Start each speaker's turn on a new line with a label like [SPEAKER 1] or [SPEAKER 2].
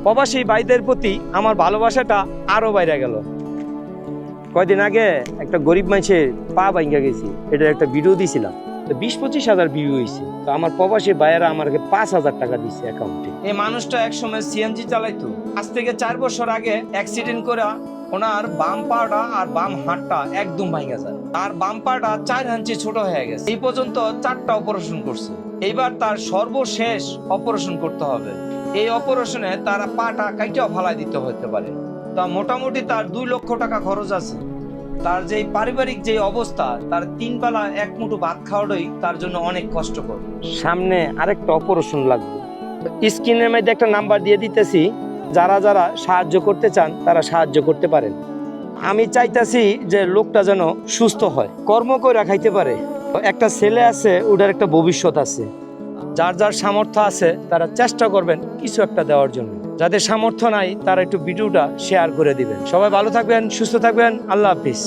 [SPEAKER 1] প্রবাসী ভাইদের প্রতি আমার ভালোবাসাটা আরো বাইরে গেল। কয়দিন আগে একটা গরিব মানুষের পা ভাঙ্গা গেছি, এটার একটা ভিডিও দিয়েছিলাম। তো 20-25 হাজার ভিউ হয়েছে। তো আমার প্রবাসী ভাইয়েরা আমাকে 5,000 টাকা দিচ্ছে অ্যাকাউন্টে। এই মানুষটা একসময় সিএনজি চালাইতো। আজ থেকে 4 বছর আগে অ্যাক্সিডেন্ট করে ওনার বাম পাটা আর বাম হাতটা একদম ভাঙা যায়। আর বাম পাটা 4 ইঞ্চি ছোট হয়ে গেছে। এই পর্যন্ত 4টা অপারেশন করছে। এইবার তার সর্বশেষ অপারেশন করতে হবে। এই অপারেশনে তার পাটা কাইটাও ফালাই দিতে হতে পারে। তা মোটামুটি তার 2 লক্ষ টাকা খরচ আছে। তার যে পারিবারিক যে অবস্থা, তার 3 বেলা এক মুঠো ভাত খাওয়াটাই তার জন্য অনেক কষ্টকর। সামনে আরেকটা অপারেশন লাগবে। স্ক্রিনের মধ্যে একটা নাম্বার দিয়ে দিতেছি, যারা যারা সাহায্য করতে চান তারা সাহায্য করতে পারেন। আমি চাইতেছি যে লোকটা যেন সুস্থ হয়, কর্ম করে খাইতে পারে। একটা ছেলে আছে, ওটার একটা ভবিষ্যৎ আছে। যার যার সামর্থ্য আছে তারা চেষ্টা করবেন কিছু একটা দেওয়ার জন্য। যাদের সামর্থ্য নাই তারা একটু ভিডিওটা শেয়ার করে দিবেন। সবাই ভালো থাকবেন, সুস্থ থাকবেন। আল্লাহ হাফিজ।